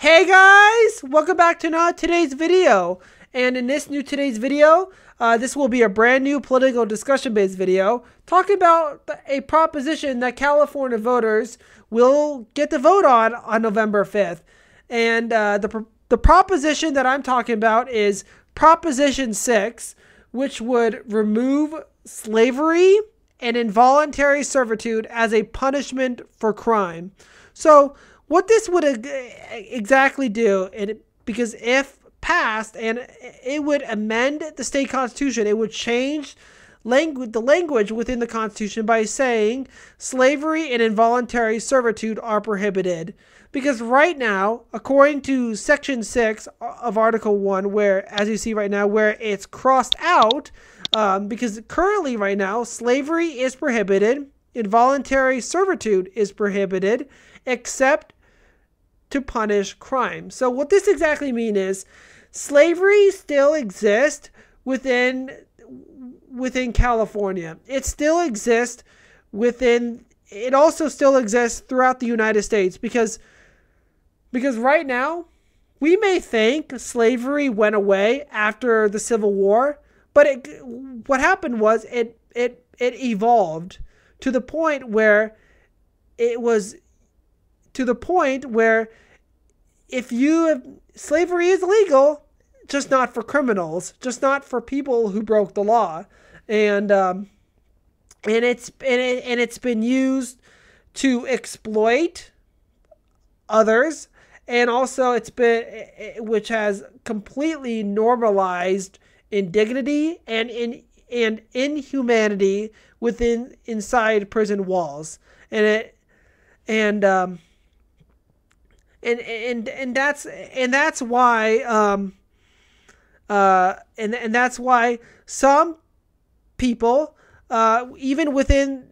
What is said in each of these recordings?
Hey guys, welcome back to today's video. And in today's video, this will be a brand new political discussion based video talking about a proposition that California voters will get to vote on November 5th. And the proposition that I'm talking about is Proposition 6, which would remove slavery and involuntary servitude as a punishment for crime. So what this would exactly do, because if passed, and it would amend the state constitution, it would change the language within the constitution by saying slavery and involuntary servitude are prohibited. Because right now, according to Section 6 of Article 1, where, as you see right now, where it's crossed out, because currently right now, slavery is prohibited, involuntary servitude is prohibited, except to punish crime. So what this exactly means is slavery still exists within California. It still exists it also still exists throughout the United States because right now we may think slavery went away after the Civil War, but what happened was it evolved to the point where slavery is legal, just not for criminals, just not for people who broke the law, and it's been used to exploit others, and also which has completely normalized indignity and inhumanity inside prison walls, and that's why some people, even within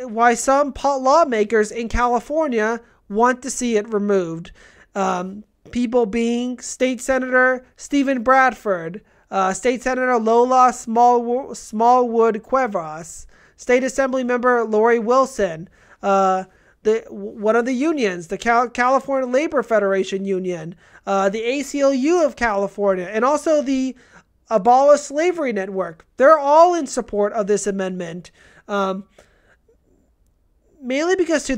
why some lawmakers in California want to see it removed. People being State Senator Stephen Bradford, State Senator Lola Smallwood Cuevas, State Assembly Member Lori Wilson, one of the unions, the California Labor Federation Union, the ACLU of California, and also the Abolish Slavery Network. They're all in support of this amendment, mainly because,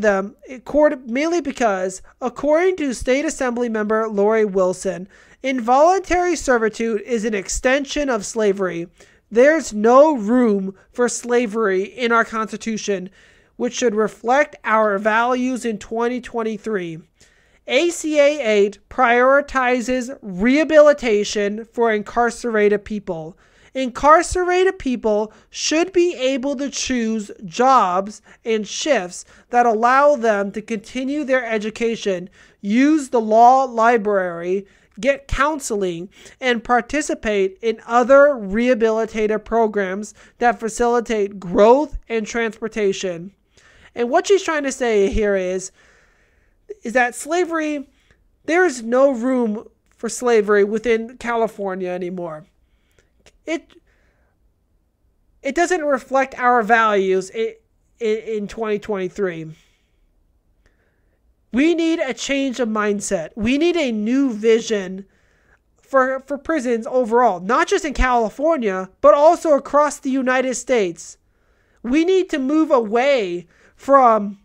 according to State Assembly Member Lori Wilson, involuntary servitude is an extension of slavery. There's no room for slavery in our Constitution, which should reflect our values in 2023. ACA 8 prioritizes rehabilitation for incarcerated people. Incarcerated people should be able to choose jobs and shifts that allow them to continue their education, use the law library, get counseling, and participate in other rehabilitative programs that facilitate growth and transportation. And what she's trying to say here is that slavery, there's no room for slavery within California anymore. It doesn't reflect our values in 2023. We need a change of mindset. We need a new vision for prisons overall, not just in California, but also across the United States. We need to move away from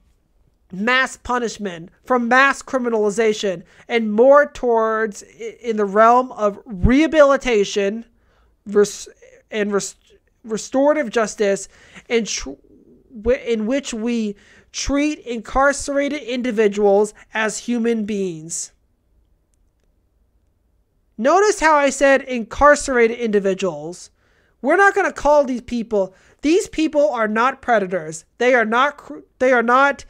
mass punishment, from mass criminalization, and more towards in the realm of rehabilitation and restorative justice, in which we treat incarcerated individuals as human beings. Notice how I said incarcerated individuals. We're not going to call these people are not predators. They are not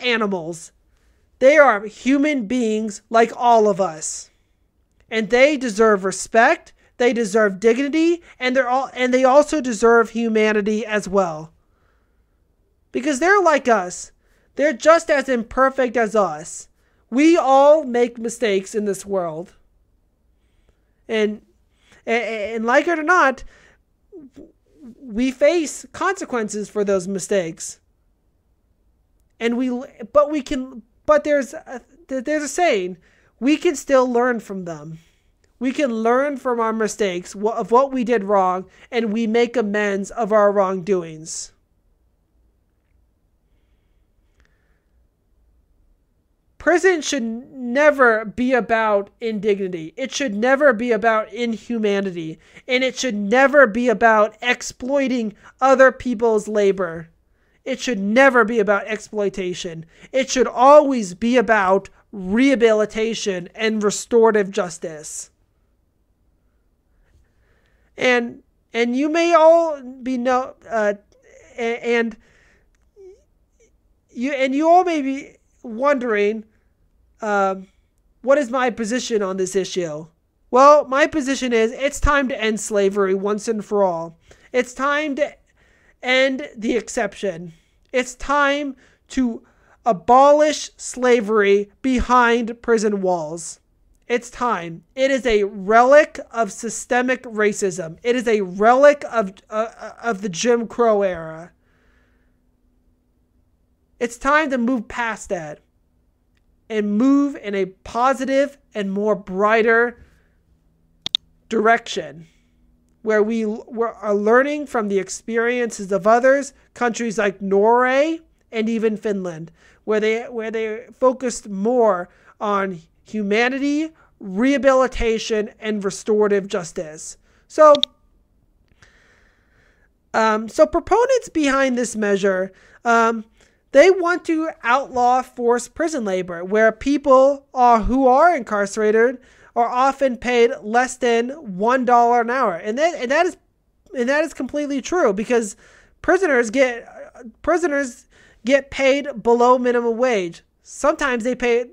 animals. They are human beings like all of us. And they deserve respect, they deserve dignity, and they also deserve humanity as well. Because they're like us. They're just as imperfect as us. We all make mistakes in this world. And like it or not, we face consequences for those mistakes. But there's there's a saying, we can still learn from them. We can learn from our mistakes of what we did wrong, and we make amends of our wrongdoings. Prison should never be about indignity. It should never be about inhumanity. And it should never be about exploiting other people's labor. It should never be about exploitation. It should always be about rehabilitation and restorative justice. And you may all be you all may be wondering, what is my position on this issue? Well, my position is it's time to end slavery once and for all. It's time to end the exception. It's time to abolish slavery behind prison walls. It's time. It is a relic of systemic racism. It is a relic of the Jim Crow era. It's time to move past that and move in a positive and more brighter direction where we are learning from the experiences of others, countries like Norway and even Finland, where they focused more on humanity, rehabilitation, and restorative justice. So proponents behind this measure, they want to outlaw forced prison labor, where people who are incarcerated are often paid less than $1 an hour, and that is completely true, because prisoners get paid below minimum wage. Sometimes they're paid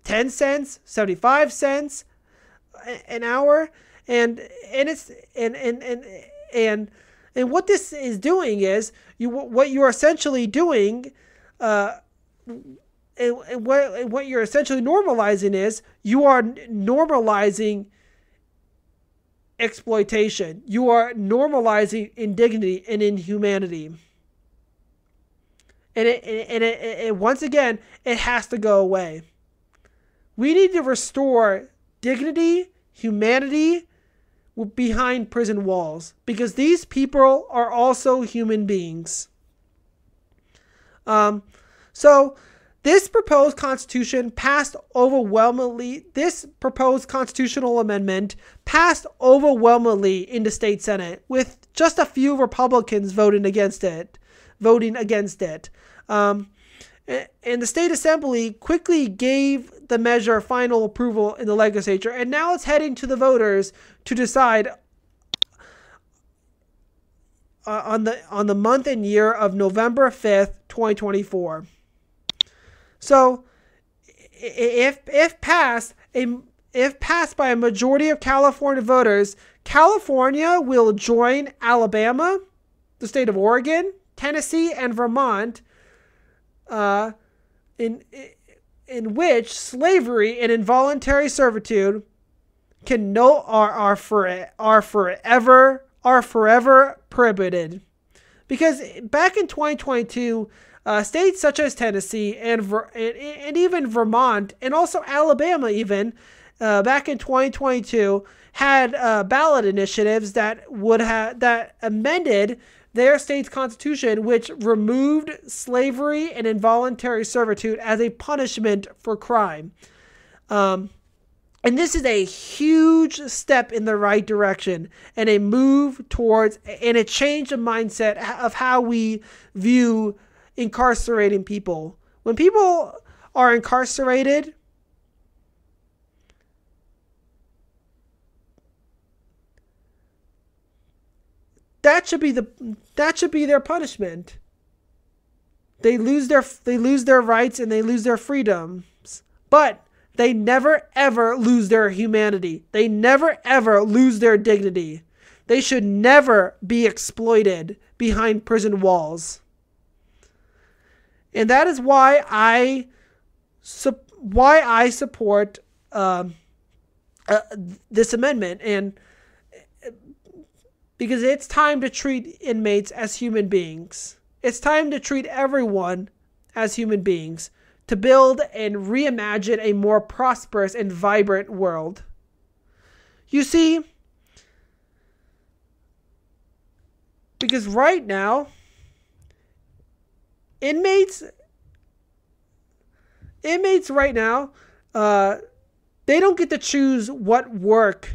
10 cents, 75 cents an hour, and what this is doing is what you're essentially doing, and what you're essentially normalizing is you are normalizing exploitation. You are normalizing indignity and inhumanity. And it once again, it has to go away. We need to restore dignity, humanity behind prison walls, because these people are also human beings. So this proposed constitution passed overwhelmingly. This proposed constitutional amendment passed overwhelmingly in the state Senate, with just a few Republicans voting against it. And the state assembly quickly gave the measure final approval in the legislature, and now it's heading to the voters to decide on the month and year of November 5th, 2024. So, if passed by a majority of California voters, California will join Alabama, the state of Oregon, Tennessee, and Vermont, in which slavery and involuntary servitude are forever prohibited. Because back in 2022, states such as Tennessee and even Vermont, and also Alabama even, back in 2022 had ballot initiatives that amended their state's constitution, which removed slavery and involuntary servitude as a punishment for crime. And this is a huge step in the right direction, and a move towards and a change of mindset of how we view incarcerating people. When people are incarcerated, that should be their punishment. They lose their rights and they lose their freedoms, but they never ever lose their humanity. They never ever lose their dignity. They should never be exploited behind prison walls. And that is why I support this amendment, and because it's time to treat inmates as human beings. It's time to treat everyone as human beings. to build and reimagine a more prosperous and vibrant world. You see, because right now, inmates right now, they don't get to choose what work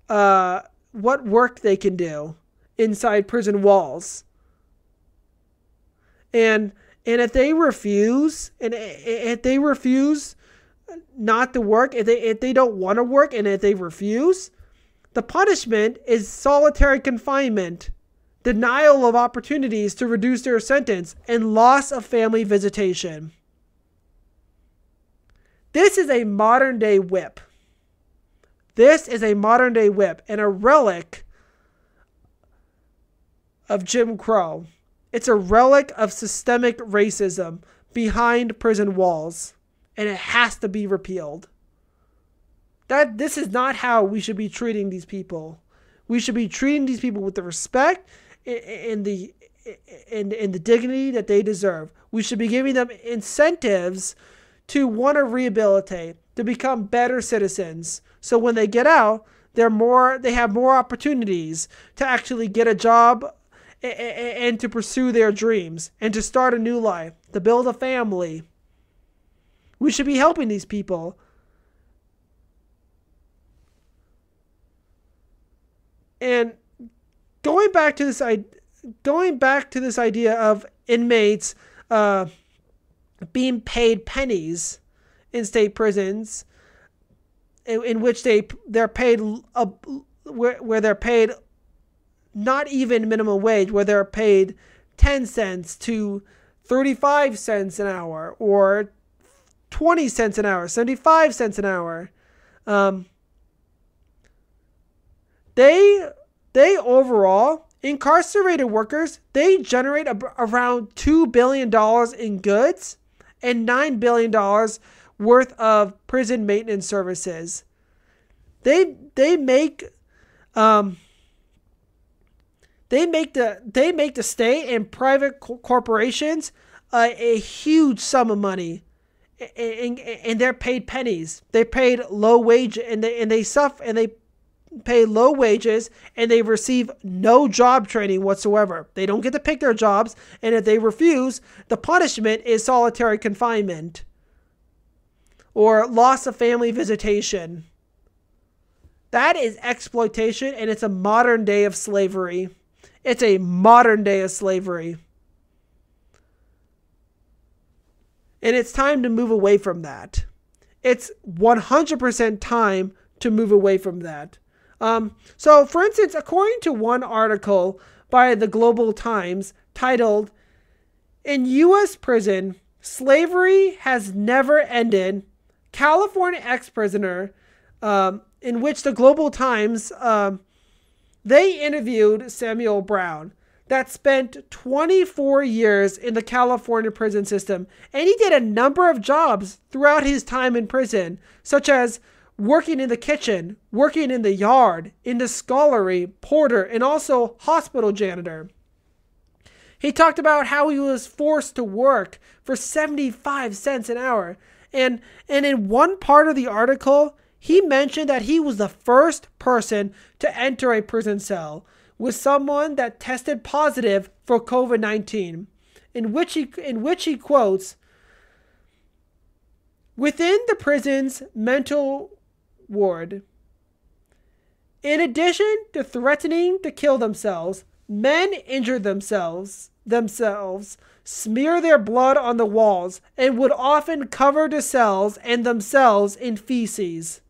they can do inside prison walls. And if they refuse, not to work, if they don't want to work, and if they refuse, the punishment is solitary confinement, denial of opportunities to reduce their sentence, and loss of family visitation. This is a modern day whip. This is a modern day whip and a relic of Jim Crow. It's a relic of systemic racism behind prison walls, and it has to be repealed. This is not how we should be treating these people. We should be treating these people with the respect and the dignity that they deserve. We should be giving them incentives to want to rehabilitate, to become better citizens. So when they get out, they have more opportunities to actually get a job and to pursue their dreams and to start a new life, to build a family. We should be helping these people. And going back to this idea of inmates being paid pennies in state prisons, in which they're paid where they're paid not even minimum wage, where they're paid 10 cents to 35 cents an hour, or 20 cents an hour, 75 cents an hour. They overall, incarcerated workers, they generate around $2 billion in goods and $9 billion worth of prison maintenance services. They make the state and private corporations a huge sum of money, and they're paid pennies. They paid low wage, and they pay low wages, and they receive no job training whatsoever. They don't get to pick their jobs, and if they refuse, the punishment is solitary confinement or loss of family visitation. That is exploitation, and it's a modern day of slavery. It's a modern day of slavery. And it's time to move away from that. It's 100% time to move away from that. So, for instance, according to one article by the Global Times titled, "In U.S. Prison, Slavery Has Never Ended," California ex-prisoner, in which the Global Times, they interviewed Samuel Brown, that spent 24 years in the California prison system, and he did a number of jobs throughout his time in prison, such as working in the kitchen, working in the yard, in the scullery, porter, and also hospital janitor. He talked about how he was forced to work for 75 cents an hour. And in one part of the article, he mentioned that he was the first person to enter a prison cell with someone that tested positive for COVID-19, in which he quotes, "Within the prison's mental ward, in addition to threatening to kill themselves, men injured themselves, smear their blood on the walls, and would often cover the cells and themselves in feces.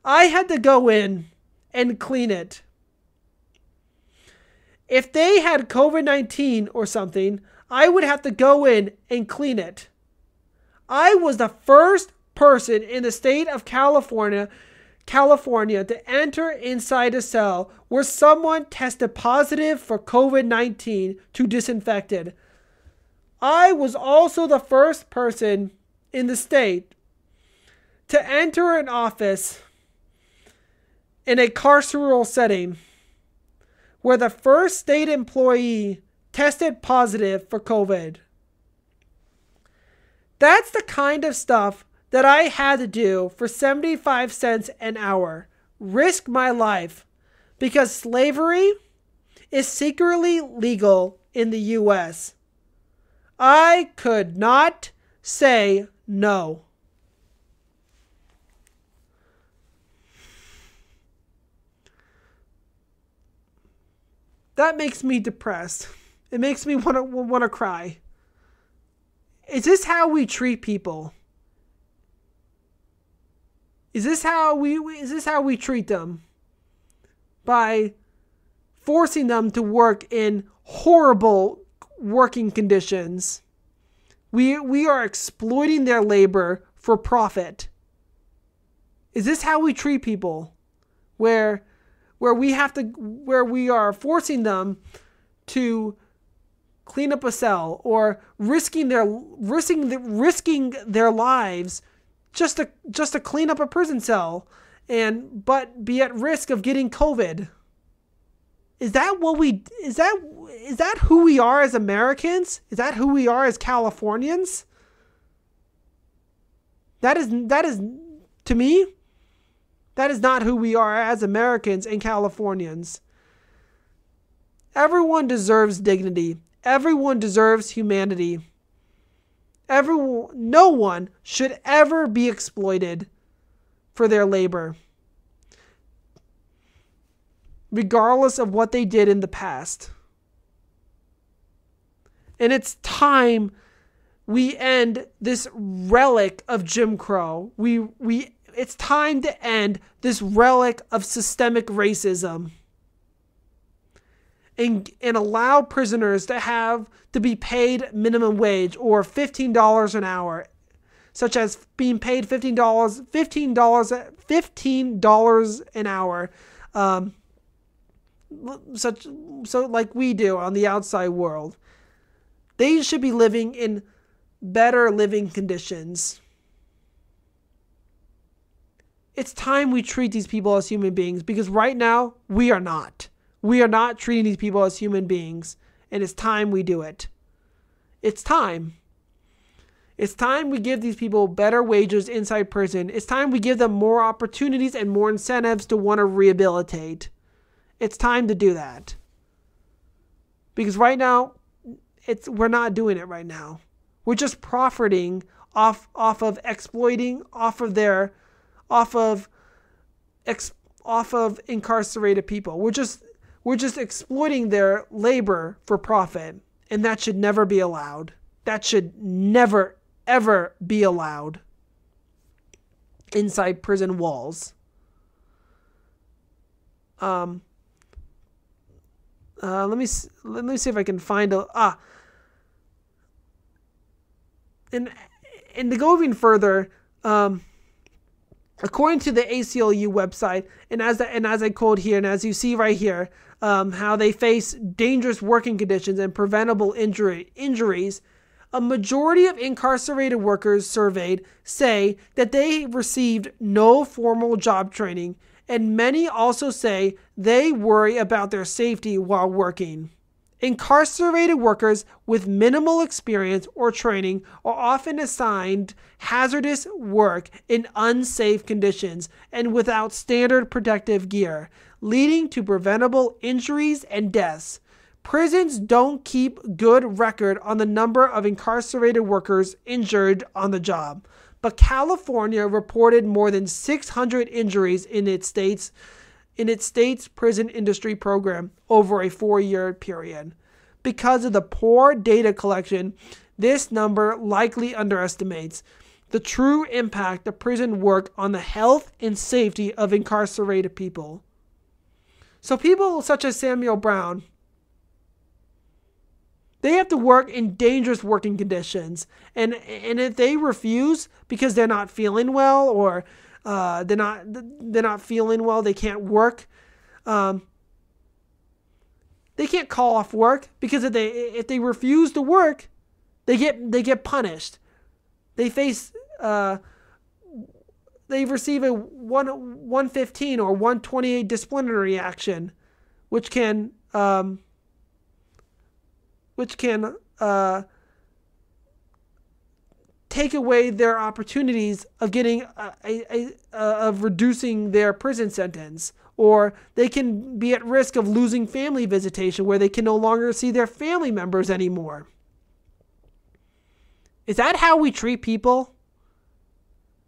I had to go in and clean it. If they had COVID-19 or something, I would have to go in and clean it. I was the first person in the state of California to enter inside a cell where someone tested positive for COVID-19 to disinfect it. I was also the first person in the state to enter an office in a carceral setting where the first state employee tested positive for COVID. That's the kind of stuff that I had to do for 75 cents an hour. Risk my life because slavery is secretly legal in the US. I could not say no. That makes me depressed. It makes me want to cry. Is this how we treat people? Is this how we treat them? By forcing them to work in horrible working conditions. We are exploiting their labor for profit. Is this how we treat people? Where we are forcing them to clean up a cell or risking their lives just to clean up a prison cell but be at risk of getting COVID. Is that who we are as Americans? Is that who we are as Californians? That is to me, that is not who we are as Americans and Californians. Everyone deserves dignity. Everyone deserves humanity. No one should ever be exploited for their labor, regardless of what they did in the past. And it's time we end this relic of Jim Crow. It's time to end this relic of systemic racism. And allow prisoners to be paid minimum wage or $15 an hour, such as being paid $15 an hour, so like we do on the outside world. They should be living in better living conditions. It's time we treat these people as human beings, because right now we are not. We are not treating these people as human beings, and it's time we do it. It's time. It's time we give these people better wages inside prison. It's time we give them more opportunities and more incentives to want to rehabilitate. It's time to do that. Because right now, we're not doing it right now. We're just profiting off of exploiting, off of incarcerated people. We're just exploiting their labor for profit, and that should never be allowed. That should never, ever be allowed inside prison walls. Let me see if I can find and to go even further, according to the ACLU website, and as I quote here, and as you see right here, how they face dangerous working conditions and preventable injuries, a majority of incarcerated workers surveyed say that they received no formal job training, and many also say they worry about their safety while working. Incarcerated workers with minimal experience or training are often assigned hazardous work in unsafe conditions and without standard protective gear, leading to preventable injuries and deaths. Prisons don't keep good record on the number of incarcerated workers injured on the job, but California reported more than 600 injuries in its state's prison industry program over a 4-year period. Because of the poor data collection, this number likely underestimates the true impact of prison work on the health and safety of incarcerated people. So people such as Samuel Brown, they have to work in dangerous working conditions, and if they refuse because they're not feeling well, or they're not feeling well, they can't work. They can't call off work, because if they refuse to work, they get punished. They receive a 115 or 128 disciplinary action, which can take away their opportunities of getting of reducing their prison sentence, or they can be at risk of losing family visitation where they can no longer see their family members anymore. Is that how we treat people?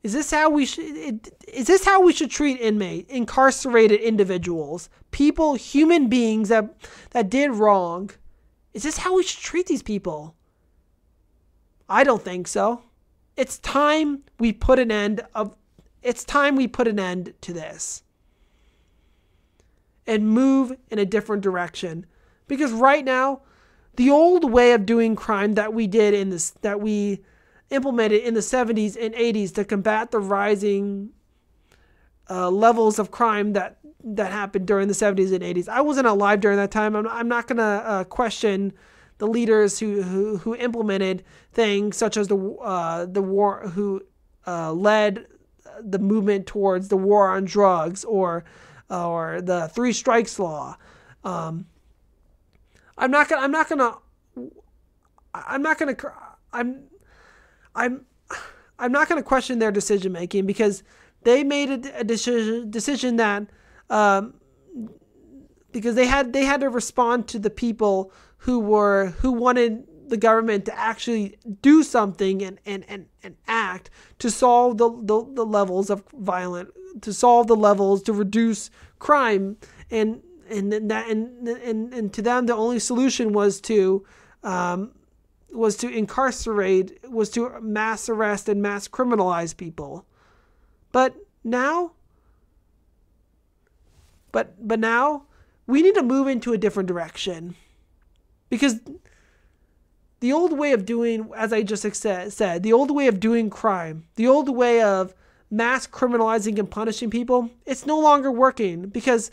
Is this how we should treat incarcerated individuals, people, human beings that did wrong? Is this how we should treat these people? I don't think so. It's time we put an end to this and move in a different direction. Because right now, the old way of doing crime that we implemented in the 70s and 80s to combat the rising levels of crime that happened during the 70s and 80s. I wasn't alive during that time. I'm not going to question the leaders who implemented things such as the war, who led the movement towards the war on drugs or the 3 strikes law. I'm not gonna question their decision making, because they made a decision that because they had to respond to the people who wanted the government to actually do something and act to solve the levels of violence, to solve the levels, to reduce crime, and to them the only solution was to incarcerate, was to mass arrest and mass criminalize people. But now we need to move into a different direction, because the old way of doing, as I just said, the old way of doing crime, the old way of mass criminalizing and punishing people, it's no longer working, because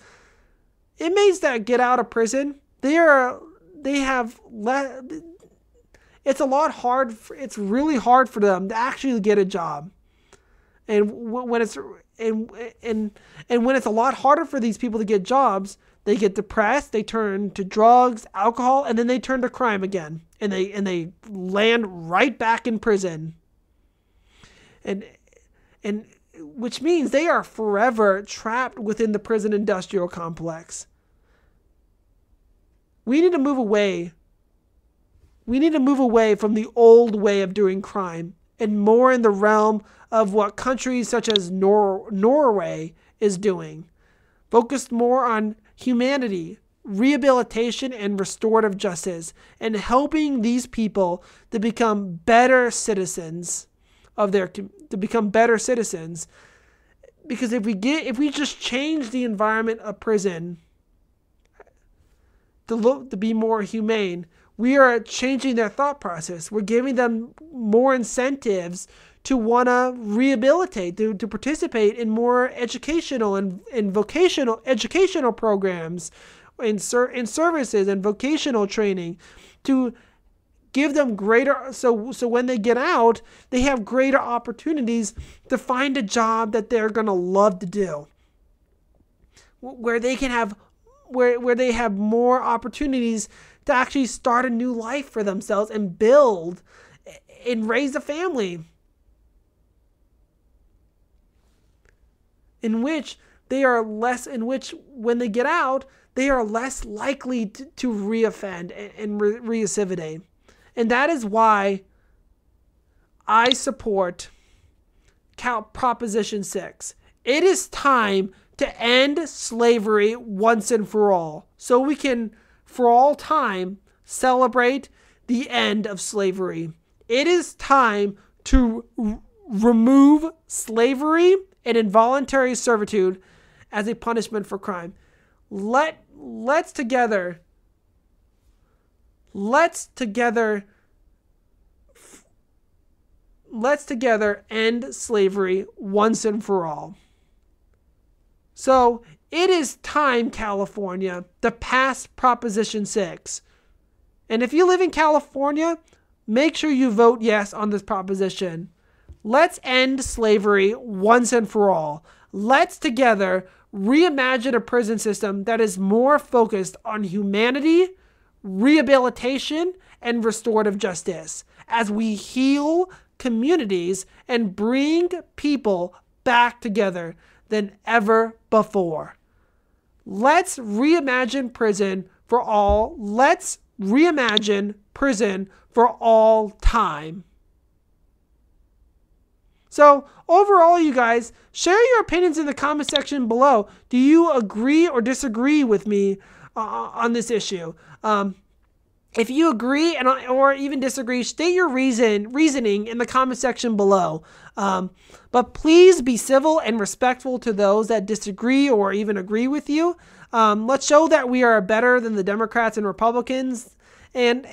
inmates that get out of prison, it's really hard for them to actually get a job. And when it's a lot harder for these people to get jobs, they get depressed, they turn to drugs, alcohol, and then they turn to crime again. And they land right back in prison. And which means they are forever trapped within the prison industrial complex. We need to move away. We need to move away from the old way of doing crime and more in the realm of what countries such as Norway is doing, focused more on humanity, rehabilitation, and restorative justice, and helping these people to become better citizens Because if we just change the environment of prison to be more humane, we are changing their thought process. We're giving them more incentives to want to rehabilitate, to participate in more educational and vocational educational programs, in services and vocational training, to give them greater, so when they get out, they have greater opportunities to find a job that they're going to love to do, where they can have where they have more opportunities to actually start a new life for themselves and build and raise a family, in which when they get out, they are less likely to reoffend and recidivate. And that is why I support Proposition 6. It is time to end slavery once and for all, so we can, for all time, celebrate the end of slavery. It is time to remove slavery and involuntary servitude as a punishment for crime. Let's together end slavery once and for all. So it is time, California, to pass Proposition 6. And if you live in California, make sure you vote yes on this proposition. Let's end slavery once and for all. Let's together reimagine a prison system that is more focused on humanity, rehabilitation, and restorative justice, as we heal communities and bring people back together than ever before. Let's reimagine prison for all. Let's reimagine prison for all time. So overall, you guys, share your opinions in the comment section below. Do you agree or disagree with me on this issue? If you agree or even disagree, state your reasoning in the comment section below. But please be civil and respectful to those that disagree or even agree with you. Let's show that we are better than the Democrats and Republicans, and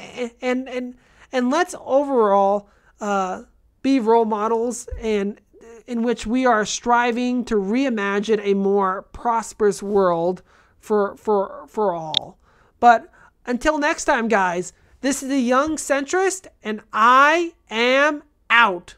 let's overall be role models and in which we are striving to reimagine a more prosperous world for all. But until next time, guys, this is the Young Centrist, and I am out.